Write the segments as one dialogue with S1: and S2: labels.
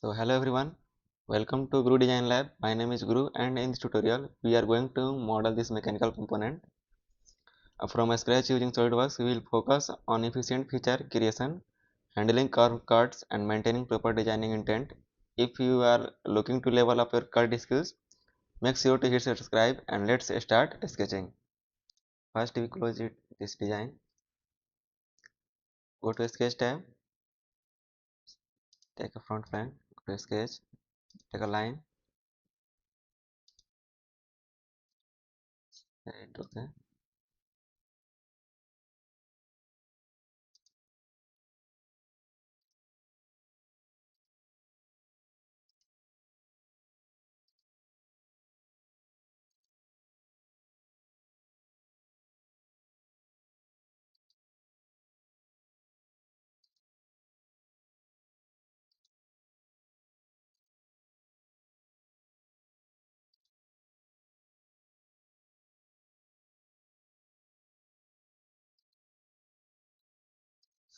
S1: So hello everyone, welcome to Guru Design Lab. My name is Guru and in this tutorial we are going to model this mechanical component from scratch using SolidWorks. We will focus on efficient feature creation, handling curve cuts and maintaining proper designing intent. If you are looking to level up your cut skills, make sure to hit subscribe and let's start sketching. First we close this design, go to sketch tab, take a front plane, go to sketch, take a line, right, okay.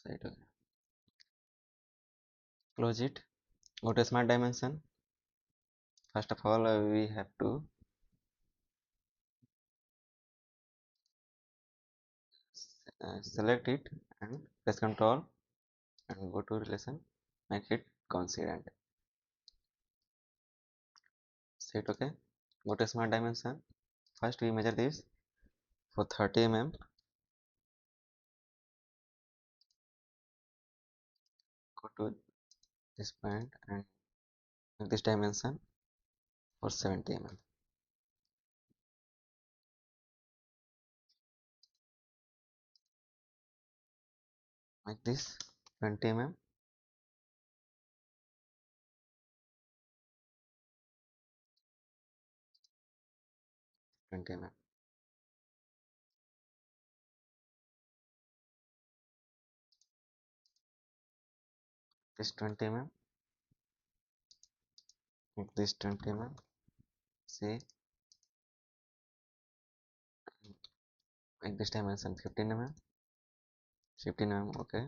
S1: Right, okay. Close it, go to smart dimension. First of all, we have to select it and press Ctrl and go to relation, make it coincident. Set OK. Go to smart dimension. First, we measure this for 30 mm. Go to this point and make this dimension for 70 mm. Make this 20 mm. This 20 mm. Make this 20 mm. See, make this dimension 15 mm. 15 mm. Okay.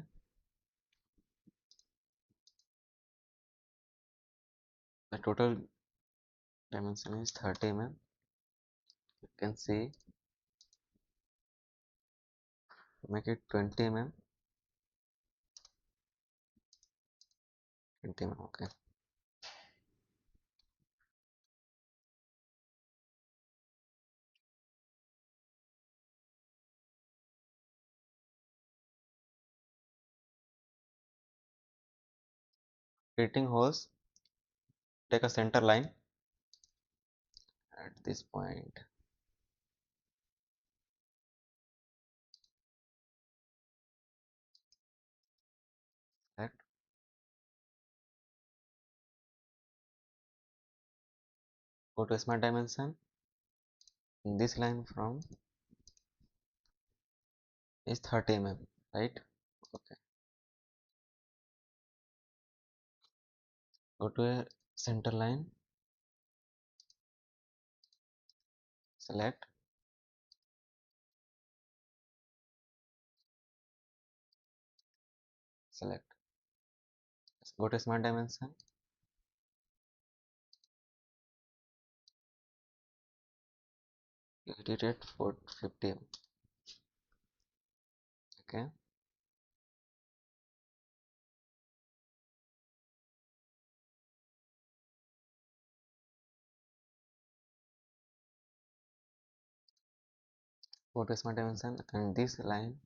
S1: The total dimension is 30 mm. You can see, make it 20 mm. 20 mm. Okay. Creating holes, take a center line at this point. Select, go to smart dimension. This line from is 30 mm, right? Okay. Go to a center line, select, select. Go to smart dimension, edit it for 50 mm. Okay. Go to smart dimension and this line,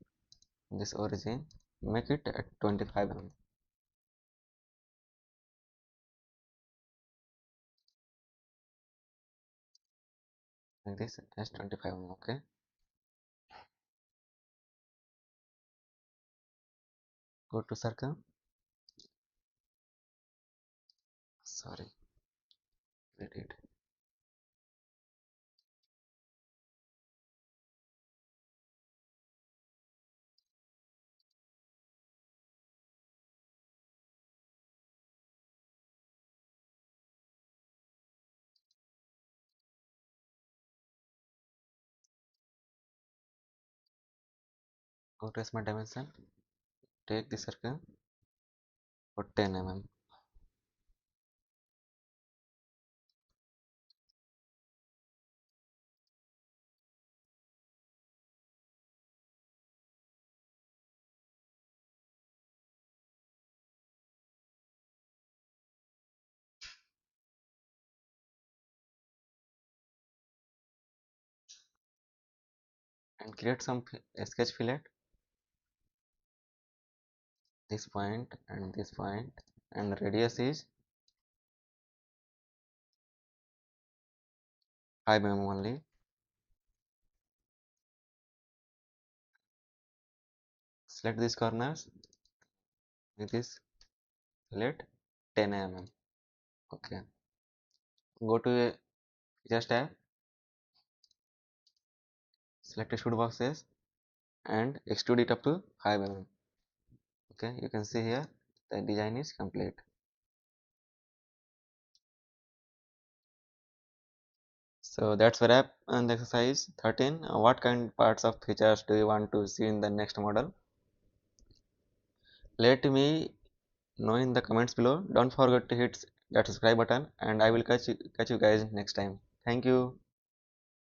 S1: this origin, make it at 25 mm. Like this as 25 mm. Okay. Go to circle. Sorry, edit. Go to smart dimension. Take the circle for 10 mm. and create some sketch fillet, this point and this point, and radius is 5 mm only. Select these corners with this fillet 10 mm. Okay, go to a features tab, select extrude boxes and extrude it up to 5 mm. Okay, you can see here the design is complete. So that's a wrap on the exercise 13. What kind parts of features do you want to see in the next model? Let me know in the comments below. Don't forget to hit that subscribe button, and I will catch you guys next time. Thank you.